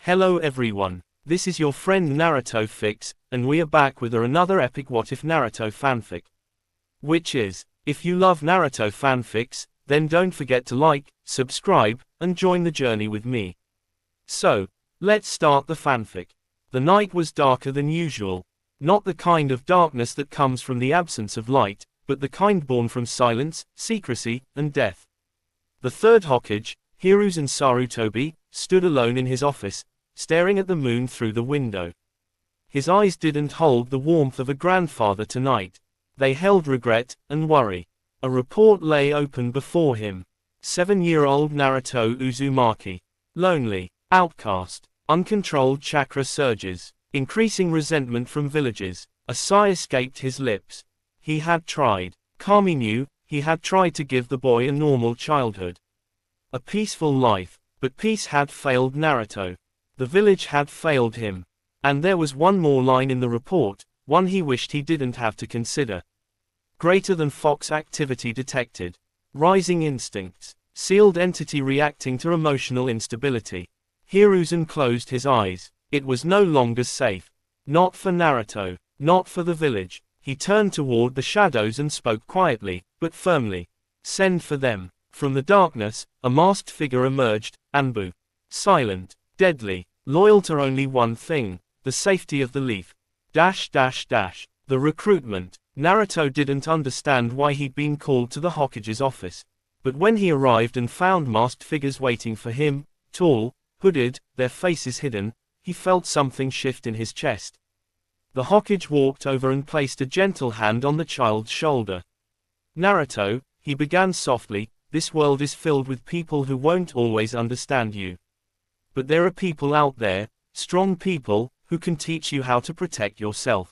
Hello everyone, this is your friend Naruto Fix, and we are back with another epic What If Naruto fanfic. Which is, if you love Naruto fanfics, then don't forget to like, subscribe, and join the journey with me. So, let's start the fanfic. The night was darker than usual. Not the kind of darkness that comes from the absence of light, but the kind born from silence, secrecy, and death. The third Hokage, Hiruzen Sarutobi, stood alone in his office, staring at the moon through the window. His eyes didn't hold the warmth of a grandfather tonight. They held regret and worry. A report lay open before him. 7-year-old Naruto Uzumaki. Lonely, outcast, uncontrolled chakra surges, increasing resentment from villages. A sigh escaped his lips. He had tried. Kami knew, he had tried to give the boy a normal childhood. A peaceful life, but peace had failed Naruto. The village had failed him. And there was one more line in the report, one he wished he didn't have to consider. Greater than Fox activity detected. Rising instincts. Sealed entity reacting to emotional instability. Hiruzen closed his eyes. It was no longer safe. Not for Naruto. Not for the village. He turned toward the shadows and spoke quietly, but firmly. Send for them. From the darkness, a masked figure emerged, ANBU. Silent, deadly, loyal to only one thing, the safety of the leaf. The recruitment. Naruto didn't understand why he'd been called to the Hokage's office. But when he arrived and found masked figures waiting for him, tall, hooded, their faces hidden, he felt something shift in his chest. The Hokage walked over and placed a gentle hand on the child's shoulder. Naruto, he began softly, this world is filled with people who won't always understand you. But there are people out there, strong people, who can teach you how to protect yourself.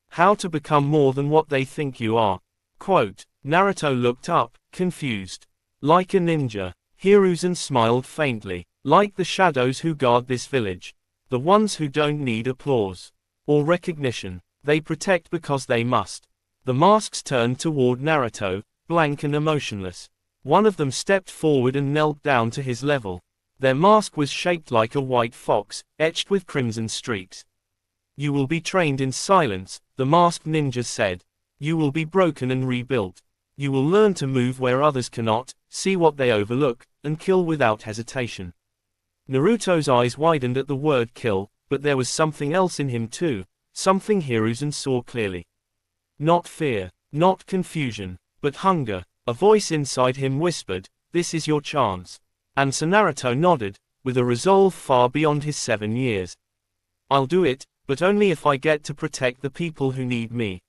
How to become more than what they think you are. Quote, Naruto looked up, confused. Like a ninja. Hiruzen smiled faintly. Like the shadows who guard this village. The ones who don't need applause. Or recognition. They protect because they must. The masks turned toward Naruto, blank and emotionless. One of them stepped forward and knelt down to his level. Their mask was shaped like a white fox, etched with crimson streaks. You will be trained in silence, the masked ninja said. You will be broken and rebuilt. You will learn to move where others cannot, see what they overlook, and kill without hesitation. Naruto's eyes widened at the word kill, but there was something else in him too, something Hiruzen saw clearly. Not fear, not confusion, but hunger. A voice inside him whispered, this is your chance. And Naruto nodded, with a resolve far beyond his 7 years. I'll do it, but only if I get to protect the people who need me.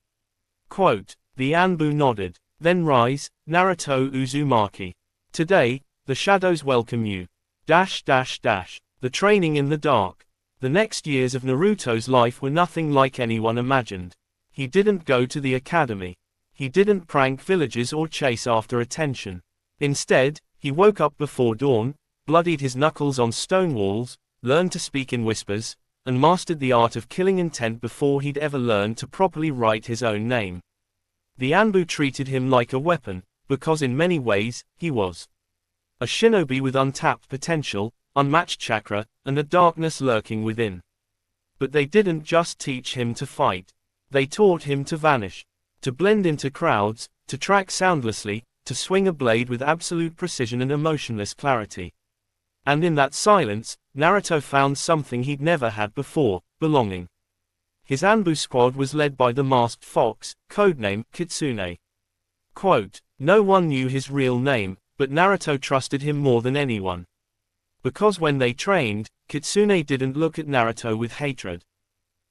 Quote, the ANBU nodded. Then rise, Naruto Uzumaki. Today, the shadows welcome you. The training in the dark. The next years of Naruto's life were nothing like anyone imagined. He didn't go to the academy. He didn't prank villages or chase after attention. Instead, he woke up before dawn, bloodied his knuckles on stone walls, learned to speak in whispers, and mastered the art of killing intent before he'd ever learned to properly write his own name. The ANBU treated him like a weapon, because in many ways, he was a shinobi with untapped potential, unmatched chakra, and a darkness lurking within. But they didn't just teach him to fight. They taught him to vanish. To blend into crowds, to track soundlessly, to swing a blade with absolute precision and emotionless clarity. And in that silence, Naruto found something he'd never had before, belonging. His ANBU squad was led by the masked fox, codename Kitsune. Quote, no one knew his real name, but Naruto trusted him more than anyone. Because when they trained, Kitsune didn't look at Naruto with hatred.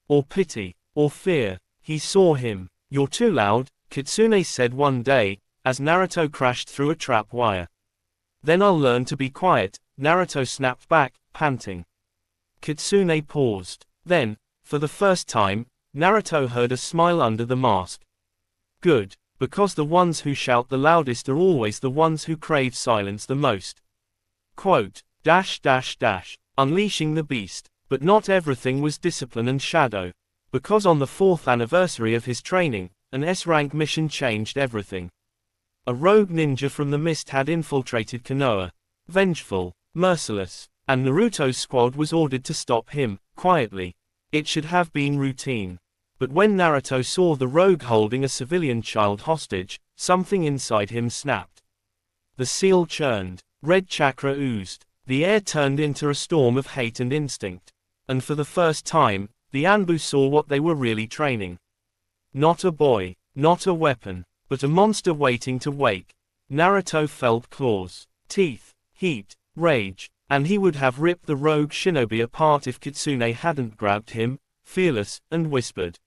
Or pity, or fear. He saw him. You're too loud, Kitsune said one day, as Naruto crashed through a trap wire. Then I'll learn to be quiet, Naruto snapped back, panting. Kitsune paused. Then, for the first time, Naruto heard a smile under the mask. Good, because the ones who shout the loudest are always the ones who crave silence the most. Quote, unleashing the beast. But not everything was discipline and shadow. Because on the 4th anniversary of his training, an S-rank mission changed everything. A rogue ninja from the mist had infiltrated Konoha. Vengeful, merciless, and Naruto's squad was ordered to stop him, quietly. It should have been routine. But when Naruto saw the rogue holding a civilian child hostage, something inside him snapped. The seal churned. Red chakra oozed. The air turned into a storm of hate and instinct. And for the first time, the ANBU saw what they were really training. Not a boy, not a weapon, but a monster waiting to wake. Naruto felt claws, teeth, heat, rage, and he would have ripped the rogue shinobi apart if Kitsune hadn't grabbed him, fearless, and whispered.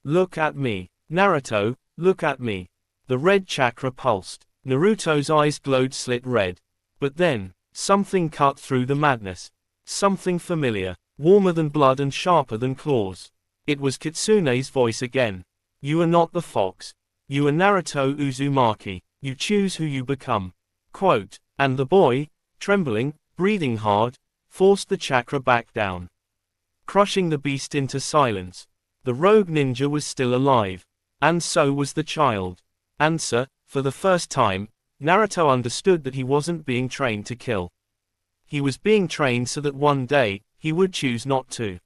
"Look at me, Naruto, look at me." The red chakra pulsed. Naruto's eyes glowed slit red. But then, something cut through the madness. Something familiar, warmer than blood and sharper than claws. It was Kitsune's voice again. "You are not the fox. You are Naruto Uzumaki. You choose who you become." Quote. And the boy, trembling, breathing hard, forced the chakra back down, crushing the beast into silence. The rogue ninja was still alive. And so was the child. Answer, for the first time, Naruto understood that he wasn't being trained to kill. He was being trained so that one day, he would choose not to.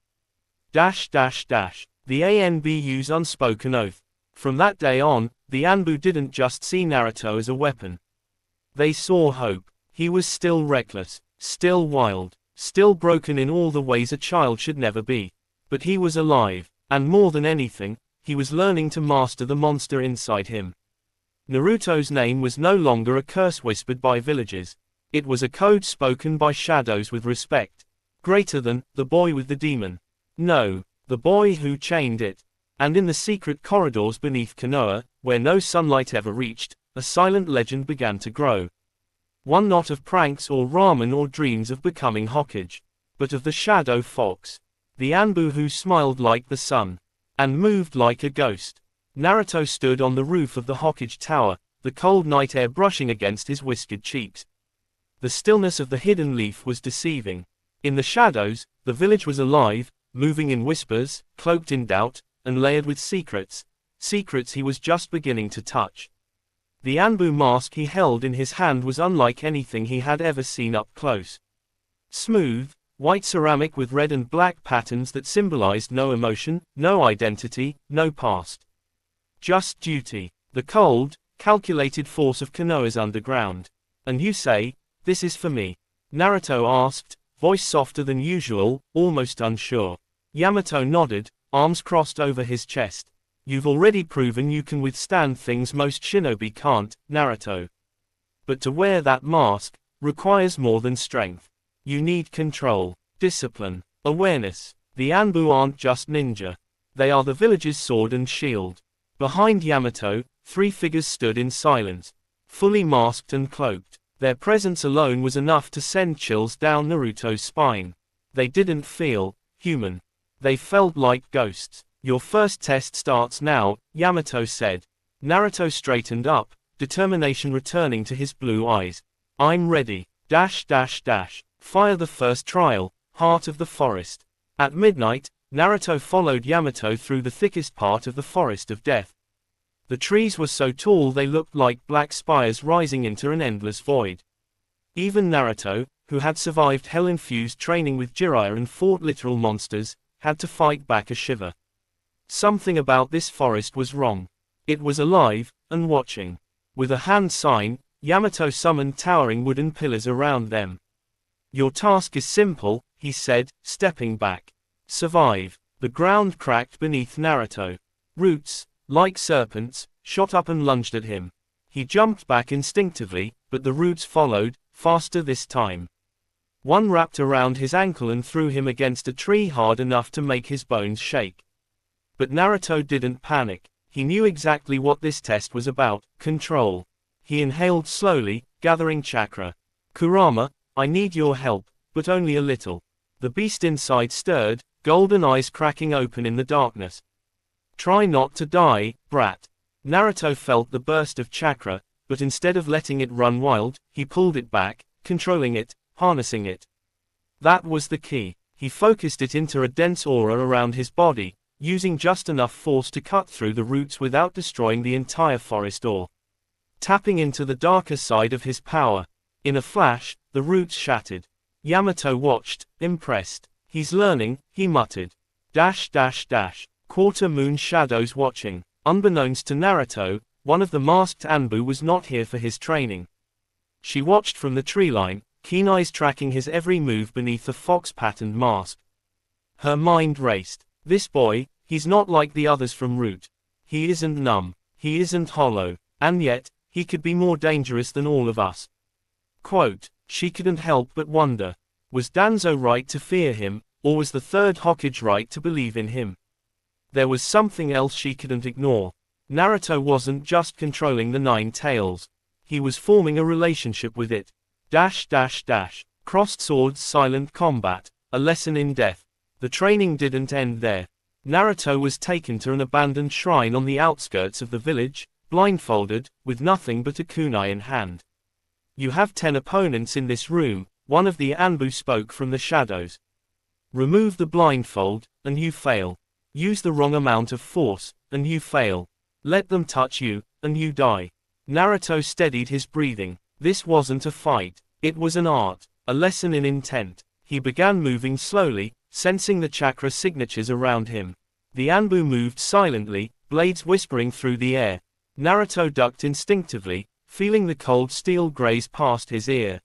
The ANBU's unspoken oath. From that day on, the ANBU didn't just see Naruto as a weapon. They saw hope. He was still reckless, still wild, still broken in all the ways a child should never be. But he was alive, and more than anything, he was learning to master the monster inside him. Naruto's name was no longer a curse whispered by villagers. It was a code spoken by shadows with respect. Greater than, the boy with the demon. No, the boy who chained it. And in the secret corridors beneath Konoha, where no sunlight ever reached, a silent legend began to grow. One not of pranks or ramen or dreams of becoming Hokage, but of the shadow fox. The ANBU who smiled like the sun, and moved like a ghost. Naruto stood on the roof of the Hokage tower, the cold night air brushing against his whiskered cheeks. The stillness of the hidden leaf was deceiving. In the shadows, the village was alive, moving in whispers, cloaked in doubt, and layered with secrets he was just beginning to touch. The ANBU mask he held in his hand was unlike anything he had ever seen up close. Smooth, white ceramic with red and black patterns that symbolized no emotion, no identity, no past. Just duty, the cold, calculated force of Konoha's underground. "And you say, this is for me?" Naruto asked, voice softer than usual, almost unsure. Yamato nodded, arms crossed over his chest. "You've already proven you can withstand things most shinobi can't, Naruto. But to wear that mask requires more than strength. You need control, discipline, awareness. The ANBU aren't just ninja. They are the village's sword and shield." Behind Yamato, three figures stood in silence, fully masked and cloaked. Their presence alone was enough to send chills down Naruto's spine. They didn't feel human. They felt like ghosts. "Your first test starts now," Yamato said. Naruto straightened up, determination returning to his blue eyes. "I'm ready. Fire the first trial, heart of the forest." At midnight, Naruto followed Yamato through the thickest part of the forest of death. The trees were so tall they looked like black spires rising into an endless void. Even Naruto, who had survived hell-infused training with Jiraiya and fought literal monsters, had to fight back a shiver. Something about this forest was wrong. It was alive, and watching. With a hand sign, Yamato summoned towering wooden pillars around them. "Your task is simple," he said, stepping back. "Survive." The ground cracked beneath Naruto. Roots, like serpents, shot up and lunged at him. He jumped back instinctively, but the roots followed, faster this time. One wrapped around his ankle and threw him against a tree hard enough to make his bones shake. But Naruto didn't panic. He knew exactly what this test was about: control. He inhaled slowly, gathering chakra. "Kurama, I need your help, but only a little." The beast inside stirred, golden eyes cracking open in the darkness. "Try not to die, brat." Naruto felt the burst of chakra, but instead of letting it run wild, he pulled it back, controlling it, harnessing it. That was the key. He focused it into a dense aura around his body, using just enough force to cut through the roots without destroying the entire forest or tapping into the darker side of his power. In a flash, the roots shattered. Yamato watched, impressed. He's learning, he muttered. Quarter moon shadows watching. Unbeknownst to Naruto, one of the masked ANBU was not here for his training. She watched from the tree line, keen eyes tracking his every move beneath the fox-patterned mask. Her mind raced. This boy, he's not like the others from Root. He isn't numb. He isn't hollow. And yet, he could be more dangerous than all of us. Quote, she couldn't help but wonder. Was Danzo right to fear him, or was the third Hokage right to believe in him? There was something else she couldn't ignore. Naruto wasn't just controlling the Nine Tails. He was forming a relationship with it. Crossed swords, silent combat, a lesson in death. The training didn't end there. Naruto was taken to an abandoned shrine on the outskirts of the village, blindfolded, with nothing but a kunai in hand. You have 10 opponents in this room, one of the ANBU spoke from the shadows. Remove the blindfold, and you fail. Use the wrong amount of force, and you fail. Let them touch you, and you die. Naruto steadied his breathing. This wasn't a fight. It was an art, a lesson in intent. He began moving slowly, sensing the chakra signatures around him. The ANBU moved silently, blades whispering through the air. Naruto ducked instinctively, feeling the cold steel graze past his ear.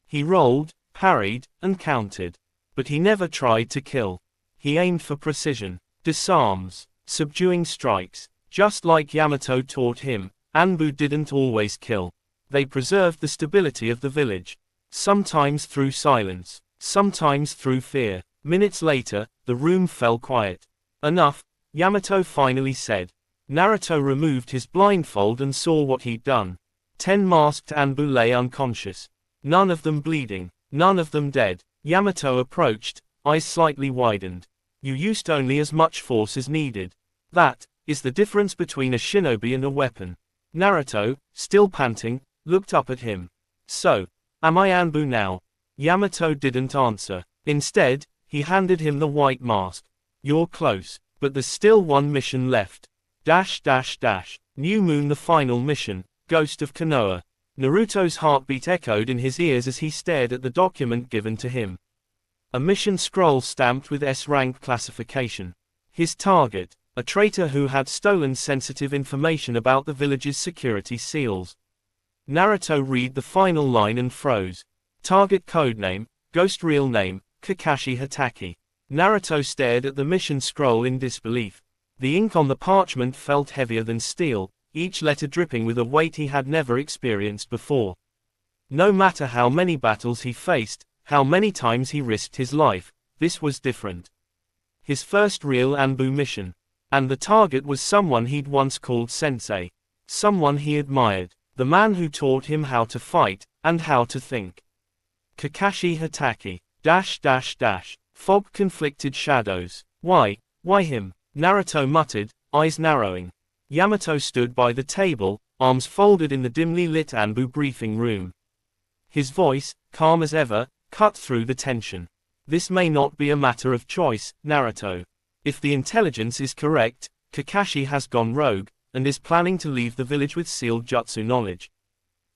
He rolled, parried, and countered. But he never tried to kill. He aimed for precision. Disarms, subduing strikes. Just like Yamato taught him, ANBU didn't always kill. They preserved the stability of the village. Sometimes through silence, sometimes through fear. Minutes later, the room fell quiet. Enough, Yamato finally said. Naruto removed his blindfold and saw what he'd done. 10 masked ANBU lay unconscious. None of them bleeding, none of them dead. Yamato approached, eyes slightly widened. You used only as much force as needed. That is the difference between a shinobi and a weapon. Naruto, still panting, looked up at him. So, am I ANBU now? Yamato didn't answer. Instead, he handed him the white mask. You're close, but there's still one mission left. New Moon, the final mission, Ghost of Konoha. Naruto's heartbeat echoed in his ears as he stared at the document given to him. A mission scroll stamped with S-rank classification. His target, a traitor who had stolen sensitive information about the village's security seals. Naruto read the final line and froze. Target codename, Ghost real name, Kakashi Hatake. Naruto stared at the mission scroll in disbelief. The ink on the parchment felt heavier than steel, each letter dripping with a weight he had never experienced before. No matter how many battles he faced, how many times he risked his life, this was different. His first real ANBU mission. And the target was someone he'd once called sensei. Someone he admired. The man who taught him how to fight, and how to think. Kakashi Hatake. Fog conflicted shadows. Why him? Naruto muttered, eyes narrowing. Yamato stood by the table, arms folded in the dimly lit ANBU briefing room. His voice, calm as ever, cut through the tension. This may not be a matter of choice, Naruto. If the intelligence is correct, Kakashi has gone rogue, and is planning to leave the village with sealed jutsu knowledge.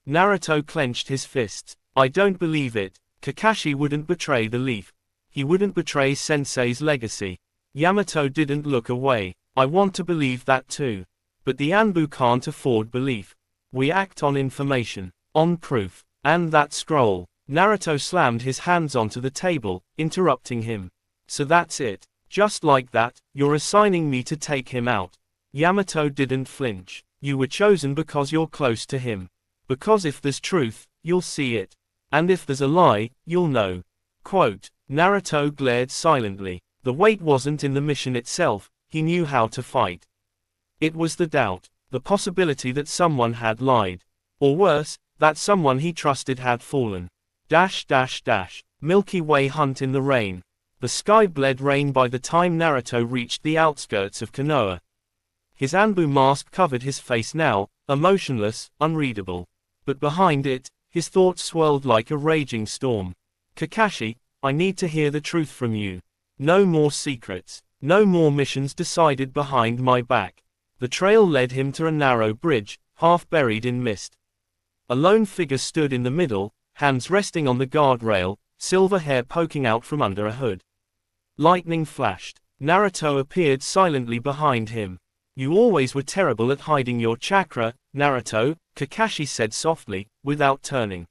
Naruto clenched his fists. I don't believe it. Kakashi wouldn't betray the leaf. He wouldn't betray Sensei's legacy. Yamato didn't look away. I want to believe that too. But the ANBU can't afford belief. We act on information, on proof. And that scroll. Naruto slammed his hands onto the table, interrupting him. So that's it. Just like that, you're assigning me to take him out. Yamato didn't flinch. You were chosen because you're close to him. Because if there's truth, you'll see it. And if there's a lie, you'll know. Quote. Naruto glared silently. The weight wasn't in the mission itself, he knew how to fight. It was the doubt, the possibility that someone had lied. Or worse, that someone he trusted had fallen. Milky Way hunt in the rain. The sky bled rain by the time Naruto reached the outskirts of Konoha. His ANBU mask covered his face now, emotionless, unreadable. But behind it, his thoughts swirled like a raging storm. Kakashi, I need to hear the truth from you. No more secrets. No more missions decided behind my back. The trail led him to a narrow bridge, half buried in mist. A lone figure stood in the middle, hands resting on the guardrail, silver hair poking out from under a hood. Lightning flashed. Naruto appeared silently behind him. You always were terrible at hiding your chakra, Naruto, Kakashi said softly, without turning.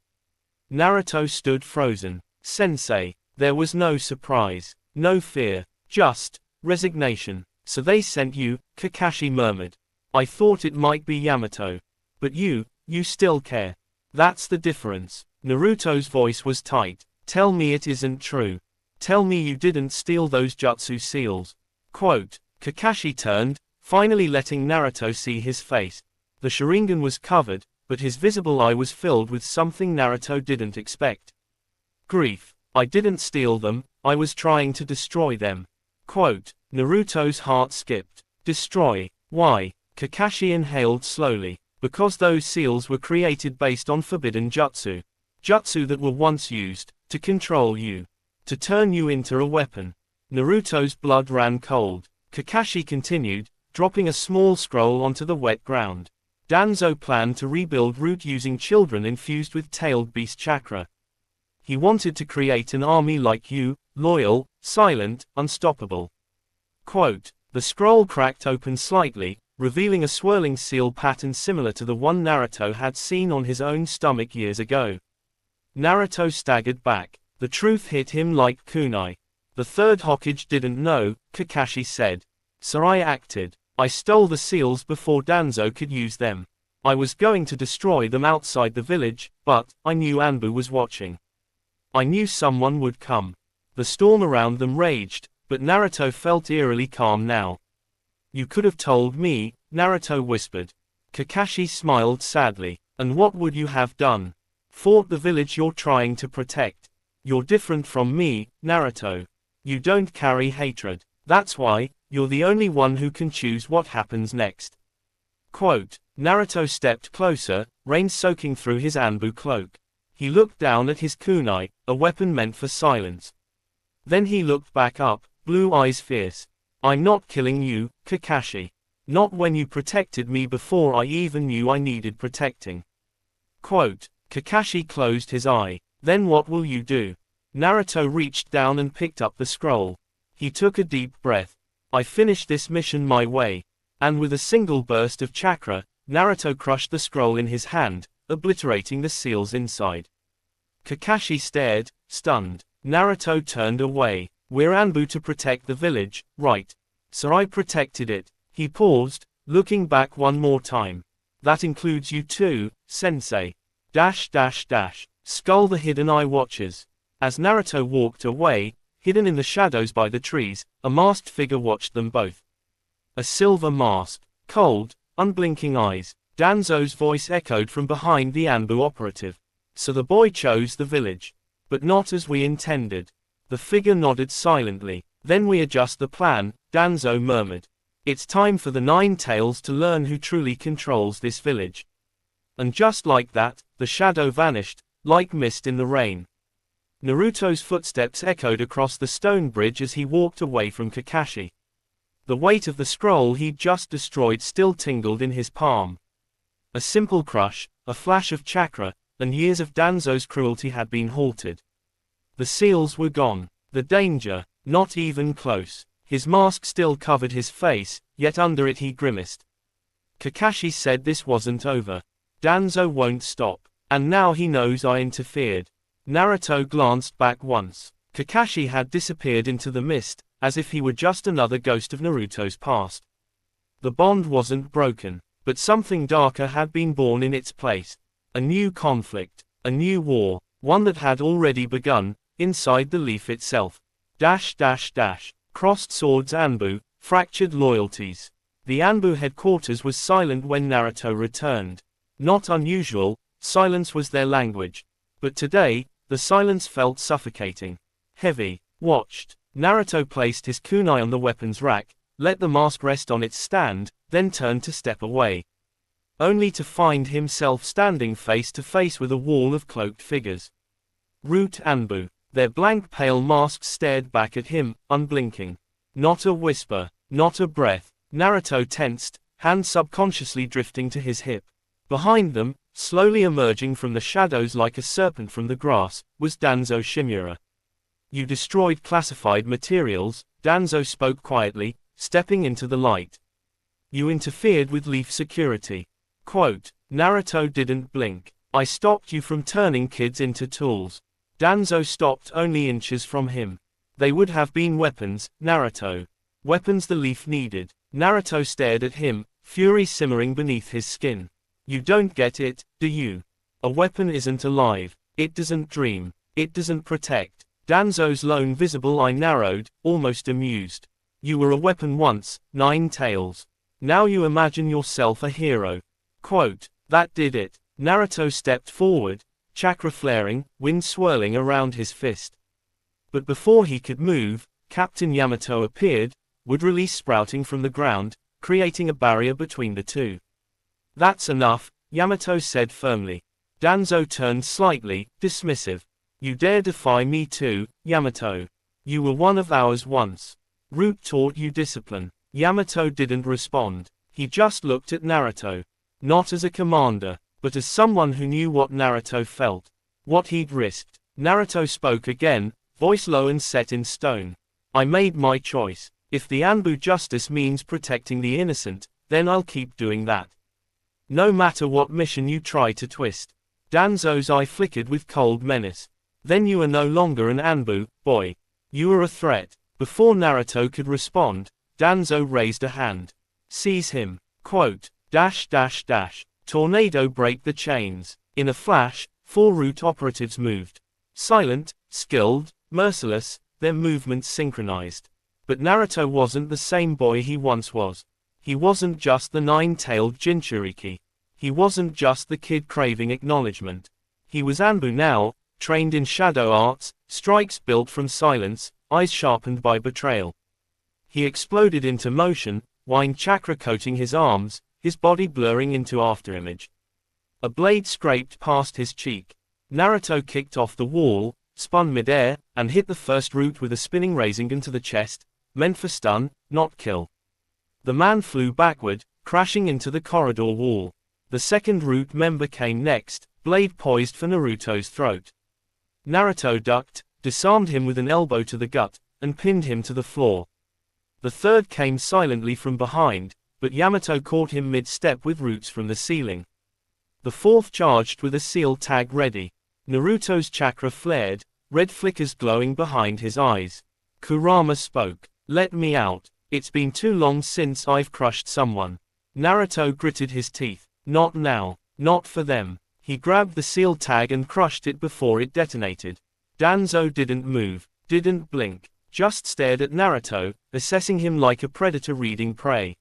Naruto stood frozen. Sensei. There was no surprise, no fear, just resignation. So they sent you, Kakashi murmured. I thought it might be Yamato. But you still care. That's the difference. Naruto's voice was tight. Tell me it isn't true. Tell me you didn't steal those jutsu seals. Quote. Kakashi turned, finally letting Naruto see his face. The Sharingan was covered, but his visible eye was filled with something Naruto didn't expect. Grief. I didn't steal them, I was trying to destroy them. Quote. Naruto's heart skipped. Destroy. Why? Kakashi inhaled slowly. Because those seals were created based on forbidden jutsu. Jutsu that were once used, to control you. To turn you into a weapon. Naruto's blood ran cold. Kakashi continued, dropping a small scroll onto the wet ground. Danzo planned to rebuild Root using children infused with tailed beast chakra. He wanted to create an army like you, loyal, silent, unstoppable. Quote. The scroll cracked open slightly, revealing a swirling seal pattern similar to the one Naruto had seen on his own stomach years ago. Naruto staggered back. The truth hit him like kunai. The third Hokage didn't know, Kakashi said. So I acted. I stole the seals before Danzo could use them. I was going to destroy them outside the village, but I knew ANBU was watching. I knew someone would come. The storm around them raged, but Naruto felt eerily calm now. You could have told me, Naruto whispered. Kakashi smiled sadly. And what would you have done? Fought the village you're trying to protect. You're different from me, Naruto. You don't carry hatred. That's why, you're the only one who can choose what happens next. Quote. Naruto stepped closer, rain soaking through his ANBU cloak. He looked down at his kunai, a weapon meant for silence. Then he looked back up, blue eyes fierce. I'm not killing you, Kakashi. Not when you protected me before I even knew I needed protecting. Quote. Kakashi closed his eye. Then what will you do? Naruto reached down and picked up the scroll. He took a deep breath. I finished this mission my way. And with a single burst of chakra, Naruto crushed the scroll in his hand, obliterating the seals inside. Kakashi stared, stunned. Naruto turned away. We're ANBU to protect the village, right? So I protected it. He paused, looking back one more time. That includes you too, Sensei. Skull the Hidden Eye Watchers. As Naruto walked away, hidden in the shadows by the trees, a masked figure watched them both. A silver mask, cold, unblinking eyes. Danzo's voice echoed from behind the ANBU operative. So the boy chose the village. But not as we intended. The figure nodded silently. Then we adjust the plan, Danzo murmured. It's time for the Nine Tails to learn who truly controls this village. And just like that, the shadow vanished, like mist in the rain. Naruto's footsteps echoed across the stone bridge as he walked away from Kakashi. The weight of the scroll he'd just destroyed still tingled in his palm. A simple crush, a flash of chakra, and years of Danzo's cruelty had been halted. The seals were gone. The danger, not even close. His mask still covered his face, yet under it he grimaced. Kakashi said this wasn't over. Danzo won't stop. And now he knows I interfered. Naruto glanced back once. Kakashi had disappeared into the mist, as if he were just another ghost of Naruto's past. The bond wasn't broken, but something darker had been born in its place. A new conflict, a new war, one that had already begun, inside the leaf itself. Crossed swords ANBU, fractured loyalties. The ANBU headquarters was silent when Naruto returned. Not unusual, silence was their language. But today, the silence felt suffocating. Heavy. Watched. Naruto placed his kunai on the weapons rack, let the mask rest on its stand, then turned to step away. Only to find himself standing face to face with a wall of cloaked figures. Root ANBU. Their blank pale masks stared back at him, unblinking. Not a whisper, not a breath. Naruto tensed, hand subconsciously drifting to his hip. Behind them, Slowly emerging from the shadows like a serpent from the grass, was Danzo Shimura. You destroyed classified materials, Danzo spoke quietly, stepping into the light. You interfered with Leaf security. Quote, Naruto didn't blink. I stopped you from turning kids into tools. Danzo stopped only inches from him. They would have been weapons, Naruto. Weapons the Leaf needed. Naruto stared at him, fury simmering beneath his skin. You don't get it, do you? A weapon isn't alive. It doesn't dream. It doesn't protect. Danzo's lone visible eye narrowed, almost amused. You were a weapon once, Nine Tails. Now you imagine yourself a hero. Quote, that did it. Naruto stepped forward, chakra flaring, wind swirling around his fist. But before he could move, Captain Yamato appeared, wood release sprouting from the ground, creating a barrier between the two. That's enough, Yamato said firmly. Danzo turned slightly, dismissive. You dare defy me too, Yamato. You were one of ours once. Root taught you discipline. Yamato didn't respond. He just looked at Naruto. Not as a commander, but as someone who knew what Naruto felt. What he'd risked. Naruto spoke again, voice low and set in stone. I made my choice. If the ANBU justice means protecting the innocent, then I'll keep doing that. No matter what mission you try to twist. Danzo's eye flickered with cold menace. Then you are no longer an ANBU, boy. You are a threat. Before Naruto could respond, Danzo raised a hand. Seize him. Quote, Tornado break the chains. In a flash, 4 root operatives moved. Silent, skilled, merciless, their movements synchronized. But Naruto wasn't the same boy he once was. He wasn't just the nine-tailed Jinchuriki. He wasn't just the kid craving acknowledgement. He was ANBU now, trained in shadow arts, strikes built from silence, eyes sharpened by betrayal. He exploded into motion, wind chakra coating his arms, his body blurring into afterimage. A blade scraped past his cheek. Naruto kicked off the wall, spun mid-air, and hit the first root with a spinning Rasengan to the chest, meant for stun, not kill. The man flew backward, crashing into the corridor wall. The second root member came next, blade poised for Naruto's throat. Naruto ducked, disarmed him with an elbow to the gut, and pinned him to the floor. The third came silently from behind, but Yamato caught him mid-step with roots from the ceiling. The fourth charged with a seal tag ready. Naruto's chakra flared, red flickers glowing behind his eyes. Kurama spoke. Let me out. It's been too long since I've crushed someone. Naruto gritted his teeth. Not now. Not for them. He grabbed the seal tag and crushed it before it detonated. Danzo didn't move, didn't blink, just stared at Naruto, assessing him like a predator reading prey.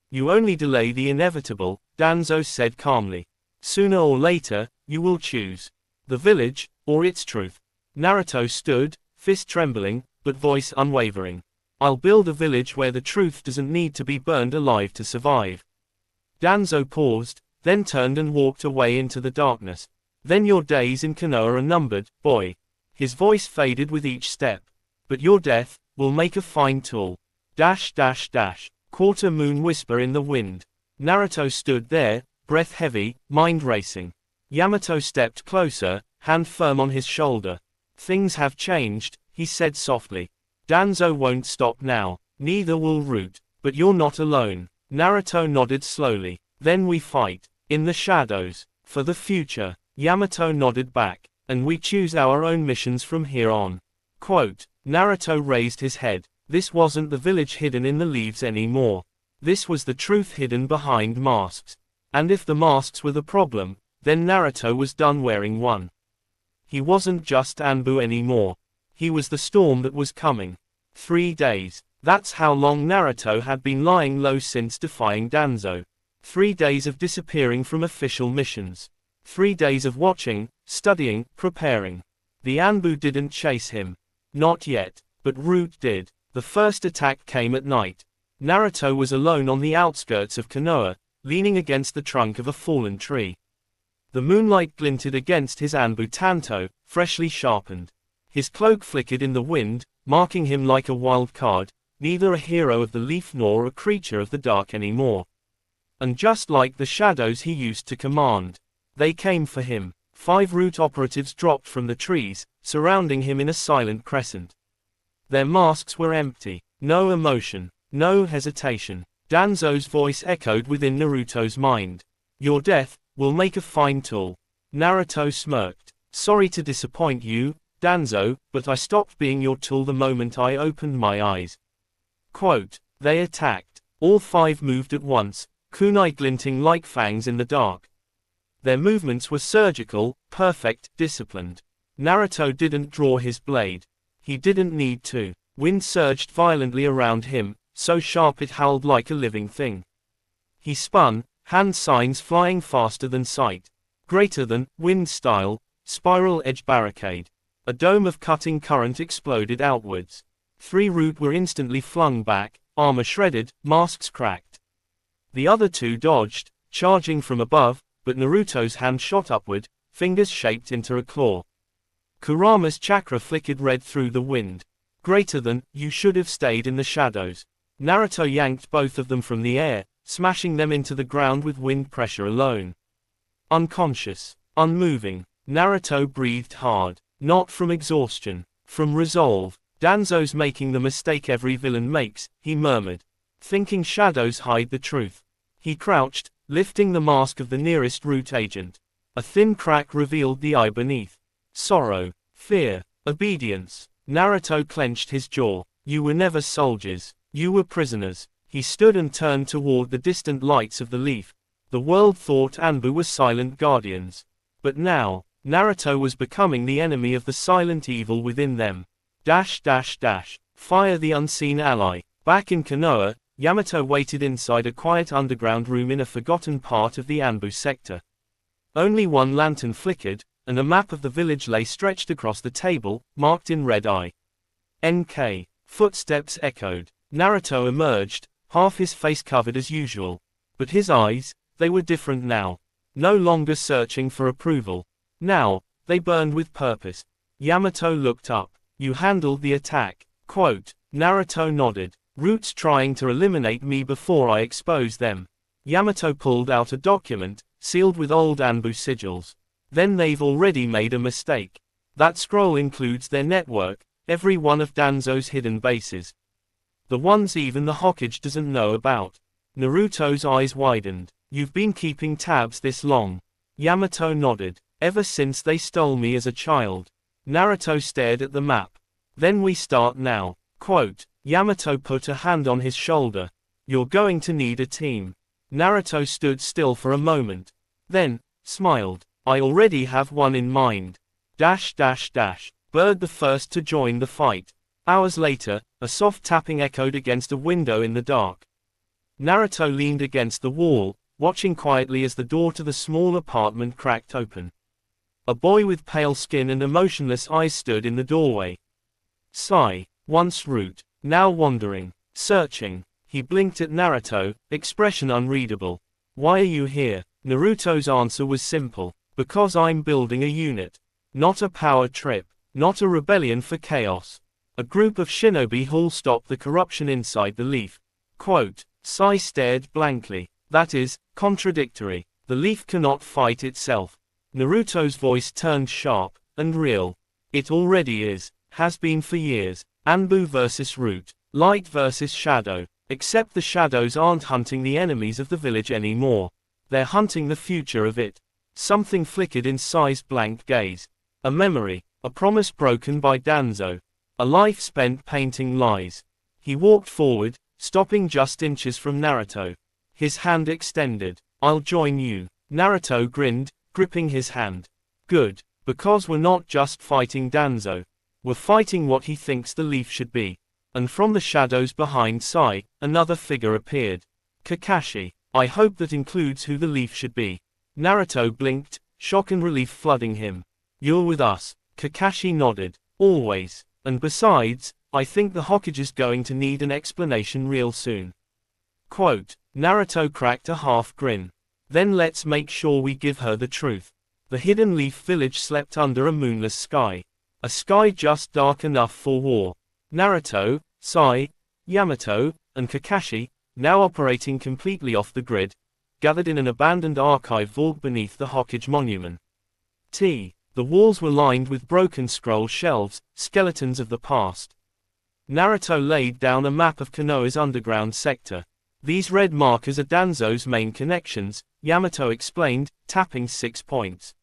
You only delay the inevitable, Danzo said calmly. Sooner or later, you will choose. The village, or its truth. Naruto stood, fist trembling, but voice unwavering. I'll build a village where the truth doesn't need to be burned alive to survive. Danzo paused, then turned and walked away into the darkness. Then your days in Konoha are numbered, boy. His voice faded with each step. But your death will make a fine tool. Quarter moon whisper in the wind. Naruto stood there, breath heavy, mind racing. Yamato stepped closer, hand firm on his shoulder. Things have changed, he said softly. Danzo won't stop now. Neither will Root. But you're not alone. Naruto nodded slowly. Then we fight. In the shadows. For the future. Yamato nodded back. And we choose our own missions from here on. Quote. Naruto raised his head. This wasn't the village hidden in the leaves anymore. This was the truth hidden behind masks. And if the masks were the problem, then Naruto was done wearing one. He wasn't just ANBU anymore. He was the storm that was coming. 3 days. That's how long Naruto had been lying low since defying Danzo. 3 days of disappearing from official missions. 3 days of watching, studying, preparing. The ANBU didn't chase him. Not yet. But Root did. The first attack came at night. Naruto was alone on the outskirts of Konoha, leaning against the trunk of a fallen tree. The moonlight glinted against his ANBU tanto, freshly sharpened. His cloak flickered in the wind, marking him like a wild card, neither a hero of the leaf nor a creature of the dark anymore. And just like the shadows he used to command. They came for him. 5 root operatives dropped from the trees, surrounding him in a silent crescent. Their masks were empty. No emotion. No hesitation. Danzo's voice echoed within Naruto's mind. Your death will make a fine tool. Naruto smirked. Sorry to disappoint you, Danzo, but I stopped being your tool the moment I opened my eyes. Quote, they attacked. All 5 moved at once, kunai glinting like fangs in the dark. Their movements were surgical, perfect, disciplined. Naruto didn't draw his blade. He didn't need to. Wind surged violently around him, so sharp it howled like a living thing. He spun, hand signs flying faster than sight. Greater than, wind style, spiral edge barricade. A dome of cutting current exploded outwards. 3 root were instantly flung back, armor shredded, masks cracked. The other 2 dodged, charging from above, but Naruto's hand shot upward, fingers shaped into a claw. Kurama's chakra flickered red through the wind. Greater than, you should have stayed in the shadows. Naruto yanked both of them from the air, smashing them into the ground with wind pressure alone. Unconscious, unmoving, Naruto breathed hard. Not from exhaustion, from resolve. Danzo's making the mistake every villain makes, he murmured. Thinking shadows hide the truth. He crouched, lifting the mask of the nearest root agent. A thin crack revealed the eye beneath. Sorrow, fear, obedience. Naruto clenched his jaw. You were never soldiers. You were prisoners. He stood and turned toward the distant lights of the leaf. The world thought ANBU were silent guardians. But now, Naruto was becoming the enemy of the silent evil within them. Fire the unseen ally. Back in Konoha, Yamato waited inside a quiet underground room in a forgotten part of the ANBU sector. Only one lantern flickered, and a map of the village lay stretched across the table, marked in red eye. NK. Footsteps echoed. Naruto emerged, half his face covered as usual. But his eyes, they were different now. No longer searching for approval. Now, they burned with purpose. Yamato looked up. You handled the attack. Quote, Naruto nodded. Roots trying to eliminate me before I expose them. Yamato pulled out a document, sealed with old ANBU sigils. Then they've already made a mistake. That scroll includes their network, every one of Danzo's hidden bases. The ones even the Hokage doesn't know about. Naruto's eyes widened. You've been keeping tabs this long. Yamato nodded. Ever since they stole me as a child. Naruto stared at the map. Then we start now. Quote, Yamato put a hand on his shoulder. You're going to need a team. Naruto stood still for a moment. Then, smiled. I already have one in mind. Bird the first to join the fight. Hours later, a soft tapping echoed against a window in the dark. Naruto leaned against the wall, watching quietly as the door to the small apartment cracked open. A boy with pale skin and emotionless eyes stood in the doorway. Sai, once root, now wandering, searching. He blinked at Naruto, expression unreadable. Why are you here? Naruto's answer was simple. Because I'm building a unit. Not a power trip. Not a rebellion for chaos. A group of shinobi who'll stop the corruption inside the leaf. Quote, Sai stared blankly. That is, contradictory. The leaf cannot fight itself. Naruto's voice turned sharp, and real. It already is, has been for years. ANBU versus root, light versus shadow. Except the shadows aren't hunting the enemies of the village anymore. They're hunting the future of it. Something flickered in Sai's blank gaze. A memory, a promise broken by Danzo. A life spent painting lies. He walked forward, stopping just inches from Naruto. His hand extended. I'll join you. Naruto grinned, gripping his hand. Good, because we're not just fighting Danzo. We're fighting what he thinks the leaf should be. And from the shadows behind Sai, another figure appeared. Kakashi. I hope that includes who the leaf should be. Naruto blinked, shock and relief flooding him. You're with us. Kakashi nodded. Always. And besides, I think the Hokage's going to need an explanation real soon. Quote, Naruto cracked a half grin. Then let's make sure we give her the truth. The Hidden Leaf Village slept under a moonless sky. A sky just dark enough for war. Naruto, Sai, Yamato, and Kakashi, now operating completely off the grid, gathered in an abandoned archive vault beneath the Hokage Monument. The walls were lined with broken scroll shelves, skeletons of the past. Naruto laid down a map of Konoha's underground sector. These red markers are Danzo's main connections, Yamato explained, tapping 6 points.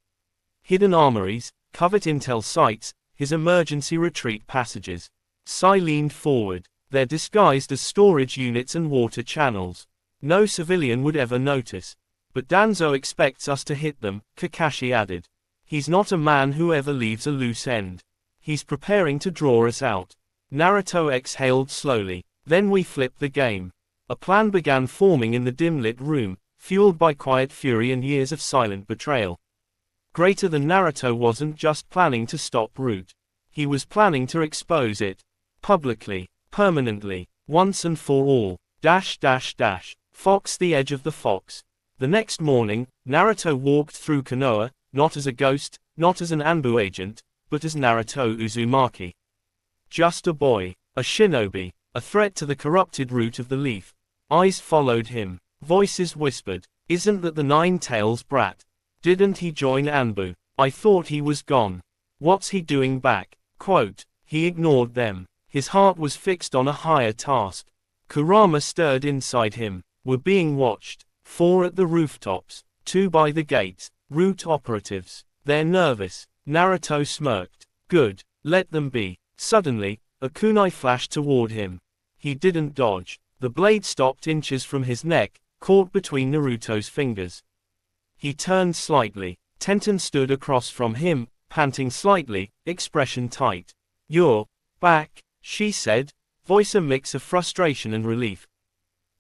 Hidden armories, covert intel sites, his emergency retreat passages. Sai leaned forward. They're disguised as storage units and water channels. No civilian would ever notice. But Danzo expects us to hit them, Kakashi added. He's not a man who ever leaves a loose end. He's preparing to draw us out. Naruto exhaled slowly. Then we flip the game. A plan began forming in the dim-lit room, fueled by quiet fury and years of silent betrayal. Greater than Naruto wasn't just planning to stop Root. He was planning to expose it. Publicly. Permanently. Once and for all. Fox the edge of the fox. The next morning, Naruto walked through Konoha, not as a ghost, not as an ANBU agent, but as Naruto Uzumaki. Just a boy, a shinobi, a threat to the corrupted root of the leaf. Eyes followed him. Voices whispered, "Isn't that the Nine-Tails brat? Didn't he join ANBU? I thought he was gone. What's he doing back?" Quote, he ignored them. His heart was fixed on a higher task. Kurama stirred inside him. We're being watched. 4 at the rooftops, 2 by the gates. Root operatives. They're nervous. Naruto smirked. Good. Let them be. Suddenly, a kunai flashed toward him. He didn't dodge. The blade stopped inches from his neck, caught between Naruto's fingers. He turned slightly. Tenten stood across from him, panting slightly, expression tight. "You're back," she said, voice a mix of frustration and relief.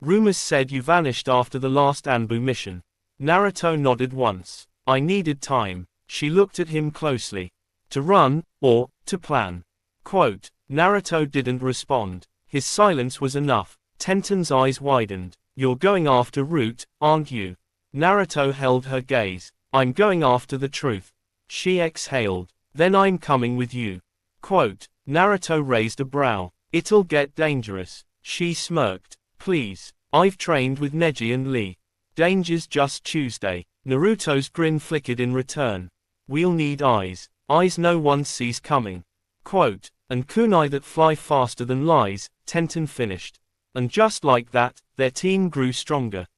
"Rumors said you vanished after the last ANBU mission." Naruto nodded once. "I needed time." She looked at him closely. "To run, or to plan?" Quote, Naruto didn't respond. His silence was enough. Tenten's eyes widened. "You're going after Root, aren't you?" Naruto held her gaze. "I'm going after the truth." She exhaled. "Then I'm coming with you." Quote, Naruto raised a brow. "It'll get dangerous." She smirked. "Please. I've trained with Neji and Lee. Danger's just Tuesday." Naruto's grin flickered in return. "We'll need eyes. Eyes no one sees coming." Quote, "And kunai that fly faster than lies," Tenten finished. And just like that, their team grew stronger.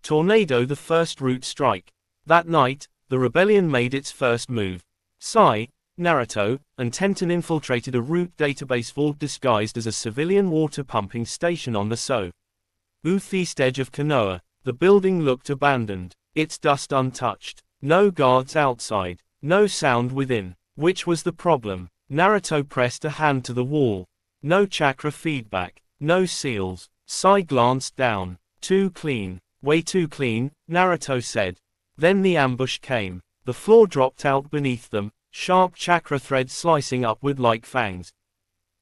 Tornado the first root strike. That night, the rebellion made its first move. Sai, Naruto, and Tenten infiltrated a root database vault disguised as a civilian water pumping station on the southeast edge of Konoha. The building looked abandoned, its dust untouched. No guards outside, no sound within. Which was the problem? Naruto pressed a hand to the wall. No chakra feedback, no seals. Sai glanced down. Too clean. Way too clean, Naruto said. Then the ambush came. The floor dropped out beneath them, sharp chakra threads slicing upward like fangs.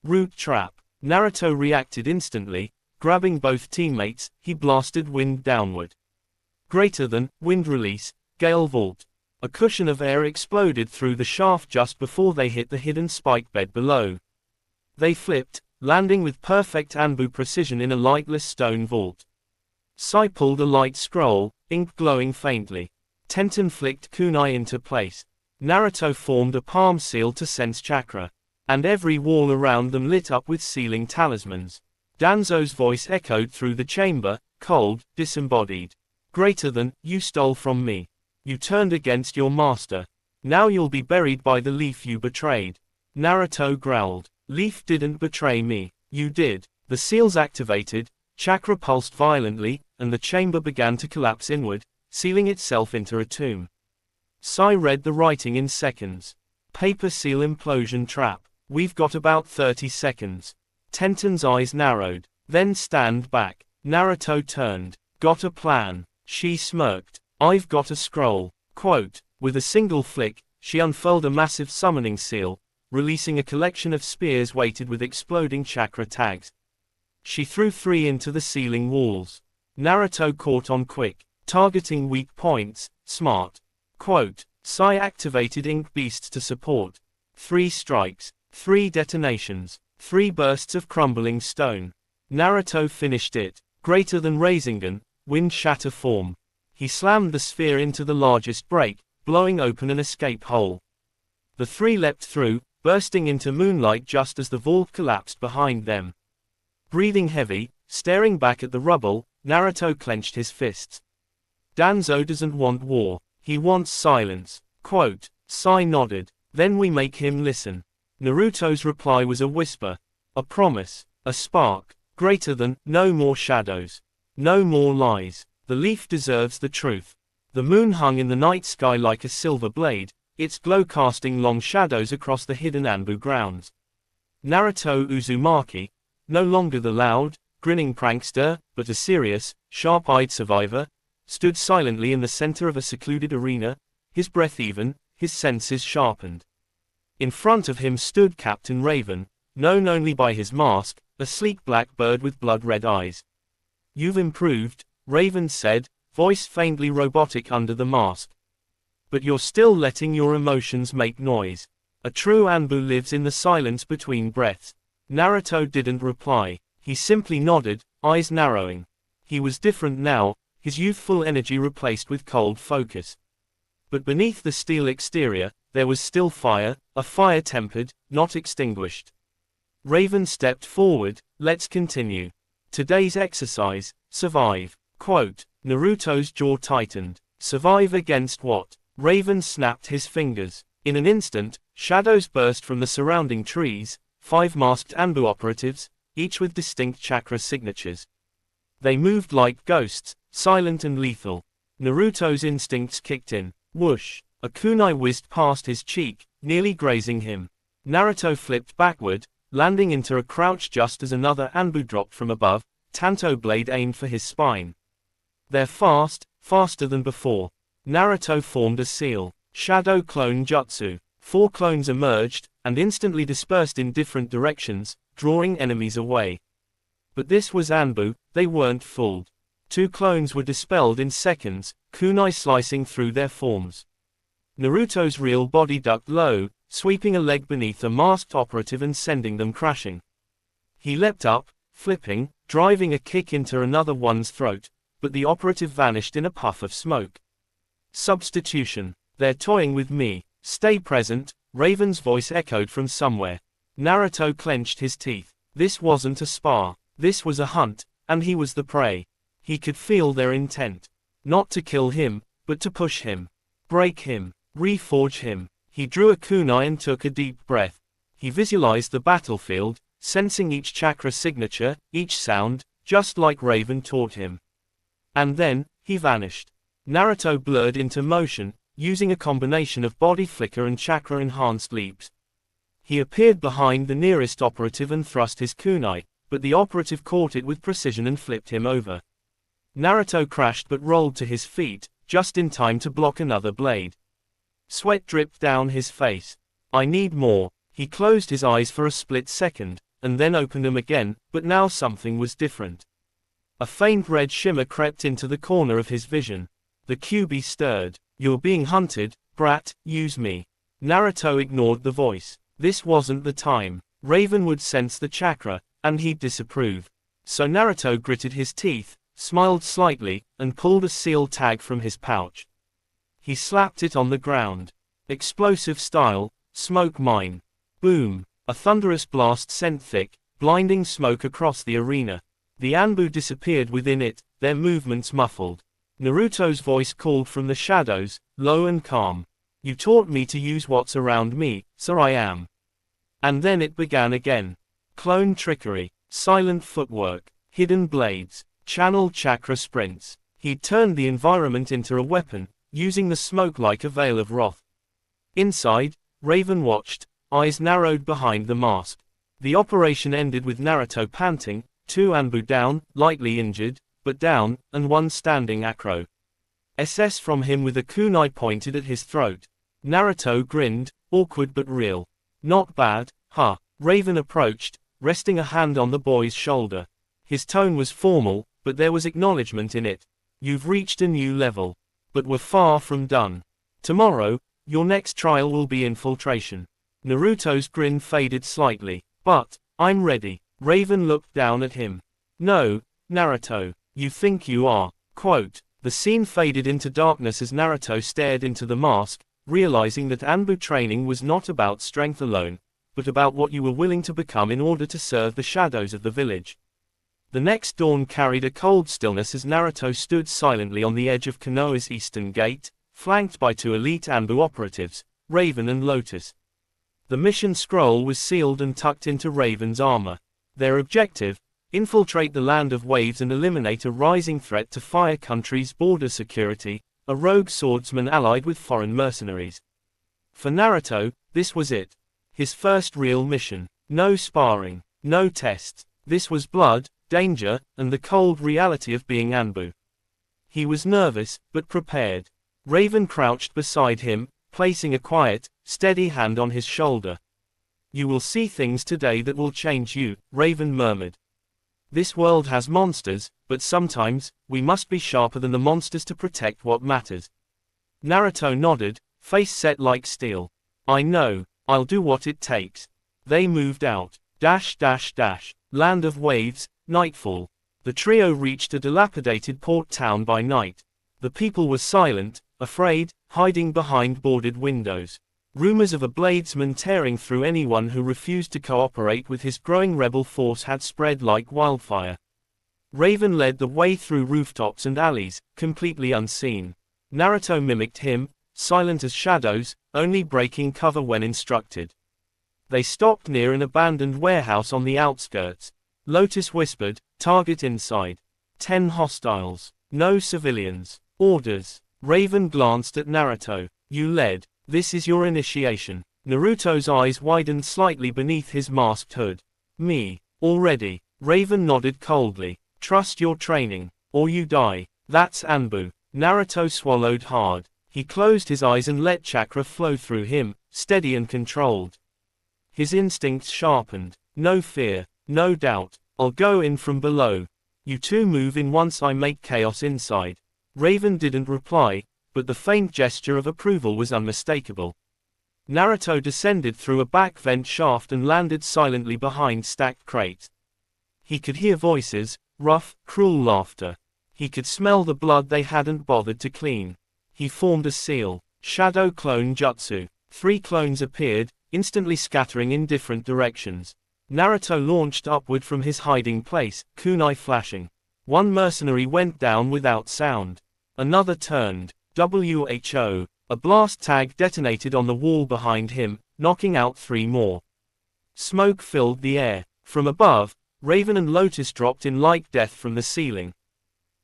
Root trap. Naruto reacted instantly. Grabbing both teammates, he blasted wind downward. Greater than, wind release, gale vault. A cushion of air exploded through the shaft just before they hit the hidden spike bed below. They flipped, landing with perfect ANBU precision in a lightless stone vault. Sai pulled a light scroll, ink glowing faintly. Tenten flicked kunai into place. Naruto formed a palm seal to sense chakra. And every wall around them lit up with sealing talismans. Danzo's voice echoed through the chamber, cold, disembodied. "Greater than, you stole from me. You turned against your master. Now you'll be buried by the leaf you betrayed." Naruto growled. "Leaf didn't betray me. You did." The seals activated, chakra pulsed violently, and the chamber began to collapse inward, sealing itself into a tomb. Sai read the writing in seconds. "Paper seal implosion trap. We've got about 30 seconds. Tenten's eyes narrowed. "Then stand back." Naruto turned. "Got a plan?" She smirked. "I've got a scroll." Quote, with a single flick, she unfurled a massive summoning seal, releasing a collection of spears weighted with exploding chakra tags. She threw 3 into the ceiling walls. Naruto caught on quick. Targeting weak points, smart. Quote, Sai activated Ink Beasts to support. 3 strikes, 3 detonations. 3 bursts of crumbling stone. Naruto finished it. Greater than Rasengan, wind shatter form. He slammed the sphere into the largest break, blowing open an escape hole. The three leapt through, bursting into moonlight just as the vault collapsed behind them. Breathing heavy, staring back at the rubble, Naruto clenched his fists. Danzo doesn't want war. He wants silence. Quote. Sai nodded. Then we make him listen. Naruto's reply was a whisper. A promise. A spark. Greater than, no more shadows. No more lies. The leaf deserves the truth. The moon hung in the night sky like a silver blade, its glow casting long shadows across the hidden ANBU grounds. Naruto Uzumaki, no longer the loud, grinning prankster, but a serious, sharp-eyed survivor, stood silently in the center of a secluded arena, his breath even, his senses sharpened. In front of him stood Captain Raven, known only by his mask, a sleek black bird with blood-red eyes. You've improved, Raven said, voice faintly robotic under the mask. But you're still letting your emotions make noise. A true ANBU lives in the silence between breaths. Naruto didn't reply. He simply nodded, eyes narrowing. He was different now, his youthful energy replaced with cold focus. But beneath the steel exterior, there was still fire, a fire tempered, not extinguished. Raven stepped forward. Let's continue. Today's exercise, survive. Quote. Naruto's jaw tightened. Survive against what? Raven snapped his fingers. In an instant, shadows burst from the surrounding trees, 5 masked ANBU operatives, each with distinct chakra signatures. They moved like ghosts, silent and lethal. Naruto's instincts kicked in. Whoosh! A kunai whizzed past his cheek, nearly grazing him. Naruto flipped backward, landing into a crouch just as another ANBU dropped from above, Tanto blade aimed for his spine. They're fast, faster than before. Naruto formed a seal. Shadow Clone Jutsu. 4 clones emerged, and instantly dispersed in different directions, drawing enemies away. But this was ANBU, they weren't fooled. 2 clones were dispelled in seconds, kunai slicing through their forms. Naruto's real body ducked low, sweeping a leg beneath a masked operative and sending them crashing. He leapt up, flipping, driving a kick into another one's throat, but the operative vanished in a puff of smoke. Substitution. They're toying with me. Stay present, Raven's voice echoed from somewhere. Naruto clenched his teeth. This wasn't a spar. This was a hunt, and he was the prey. He could feel their intent. Not to kill him, but to push him. Break him. Reforge him. He drew a kunai and took a deep breath. He visualized the battlefield, sensing each chakra signature, each sound, just like Raven taught him. And then, he vanished. Naruto blurred into motion, using a combination of body flicker and chakra-enhanced leaps. He appeared behind the nearest operative and thrust his kunai, but the operative caught it with precision and flipped him over. Naruto crashed but rolled to his feet, just in time to block another blade. Sweat dripped down his face. I need more. He closed his eyes for a split second, and then opened them again, but now something was different. A faint red shimmer crept into the corner of his vision. The QB stirred. You're being hunted, brat, use me. Naruto ignored the voice. This wasn't the time. Raven would sense the chakra, and he'd disapprove. So Naruto gritted his teeth, smiled slightly, and pulled a seal tag from his pouch. He slapped it on the ground. Explosive style, smoke mine. Boom! A thunderous blast sent thick, blinding smoke across the arena. The ANBU disappeared within it, their movements muffled. Naruto's voice called from the shadows, low and calm. You taught me to use what's around me, so I am. And then it began again. Clone trickery, silent footwork, hidden blades, channeled chakra sprints. He'd turned the environment into a weapon, using the smoke like a veil of wrath. Inside, Raven watched, eyes narrowed behind the mask. The operation ended with Naruto panting, 2 ANBU down, lightly injured, but down, and 1 standing acro. SS from him with a kunai pointed at his throat. Naruto grinned, awkward but real. Not bad, huh? Raven approached, resting a hand on the boy's shoulder. His tone was formal, but there was acknowledgement in it. You've reached a new level. But we're far from done. Tomorrow, your next trial will be infiltration. Naruto's grin faded slightly. But, I'm ready. Raven looked down at him. No, Naruto, you think you are. Quote, the scene faded into darkness as Naruto stared into the mask, realizing that ANBU training was not about strength alone, but about what you were willing to become in order to serve the shadows of the village. The next dawn carried a cold stillness as Naruto stood silently on the edge of Konoha's eastern gate, flanked by two elite ANBU operatives, Raven and Lotus. The mission scroll was sealed and tucked into Raven's armor. Their objective: infiltrate the Land of Waves and eliminate a rising threat to Fire Country's border security, a rogue swordsman allied with foreign mercenaries. For Naruto, this was it. His first real mission. No sparring, no tests. This was blood, danger, and the cold reality of being ANBU. He was nervous, but prepared. Raven crouched beside him, placing a quiet, steady hand on his shoulder. You will see things today that will change you, Raven murmured. This world has monsters, but sometimes, we must be sharper than the monsters to protect what matters. Naruto nodded, face set like steel. I know, I'll do what it takes. They moved out. Land of Waves, nightfall. The trio reached a dilapidated port town by night. The people were silent, afraid, hiding behind boarded windows. Rumors of a bladesman tearing through anyone who refused to cooperate with his growing rebel force had spread like wildfire. Raven led the way through rooftops and alleys, completely unseen. Naruto mimicked him, silent as shadows, only breaking cover when instructed. They stopped near an abandoned warehouse on the outskirts. Lotus whispered, target inside. 10 hostiles. No civilians. Orders. Raven glanced at Naruto. You led. This is your initiation. Naruto's eyes widened slightly beneath his masked hood. Me. Already. Raven nodded coldly. Trust your training, or you die. That's ANBU. Naruto swallowed hard. He closed his eyes and let chakra flow through him, steady and controlled. His instincts sharpened. No fear, no doubt. I'll go in from below. You two move in once I make chaos inside. Raven didn't reply, but the faint gesture of approval was unmistakable. Naruto descended through a back vent shaft and landed silently behind stacked crates. He could hear voices, rough, cruel laughter. He could smell the blood they hadn't bothered to clean. He formed a seal. Shadow clone jutsu. 3 clones appeared, instantly scattering in different directions. Naruto launched upward from his hiding place, kunai flashing. One mercenary went down without sound. Another turned. WHO. A blast tag detonated on the wall behind him, knocking out 3 more. Smoke filled the air. From above, Raven and Lotus dropped in like death from the ceiling.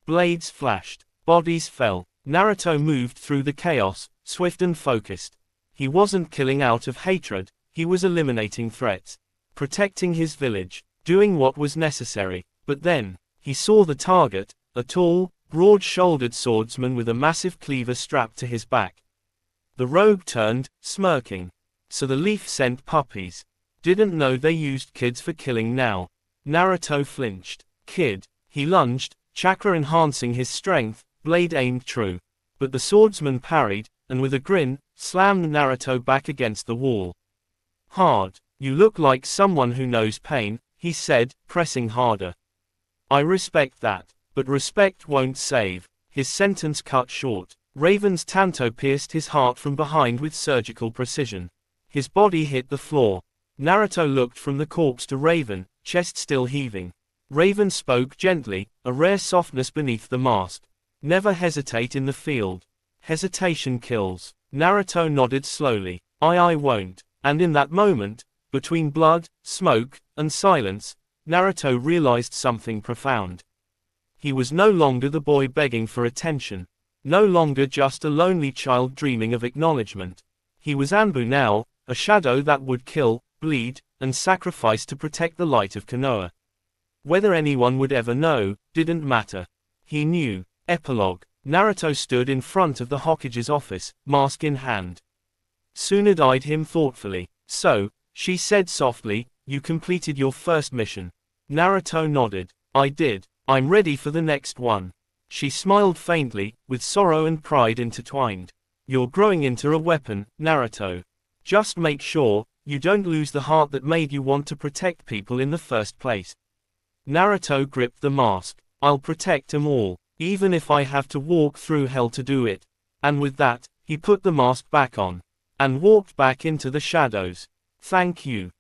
Blades flashed. Bodies fell. Naruto moved through the chaos, swift and focused. He wasn't killing out of hatred, he was eliminating threats. Protecting his village. Doing what was necessary. But then, he saw the target, a tall, broad-shouldered swordsman with a massive cleaver strapped to his back. The rogue turned, smirking. So the leaf sent puppies. Didn't know they used kids for killing now. Naruto flinched. Kid. He lunged, chakra enhancing his strength, blade aimed true. But the swordsman parried, and with a grin, slammed Naruto back against the wall. Hard. You look like someone who knows pain, he said, pressing harder. I respect that. But respect won't save. His sentence cut short. Raven's tanto pierced his heart from behind with surgical precision. His body hit the floor. Naruto looked from the corpse to Raven, chest still heaving. Raven spoke gently, a rare softness beneath the mask. Never hesitate in the field. Hesitation kills. Naruto nodded slowly. I won't. And in that moment, between blood, smoke, and silence, Naruto realized something profound. He was no longer the boy begging for attention. No longer just a lonely child dreaming of acknowledgement. He was ANBU now, a shadow that would kill, bleed, and sacrifice to protect the light of Konoha. Whether anyone would ever know, didn't matter. He knew. Epilogue. Naruto stood in front of the Hokage's office, mask in hand. Suna eyed him thoughtfully. So, she said softly, you completed your first mission. Naruto nodded. I did. I'm ready for the next one. She smiled faintly, with sorrow and pride intertwined. You're growing into a weapon, Naruto. Just make sure, you don't lose the heart that made you want to protect people in the first place. Naruto gripped the mask. I'll protect 'em all. Even if I have to walk through hell to do it. And with that, he put the mask back on. And walked back into the shadows. Thank you.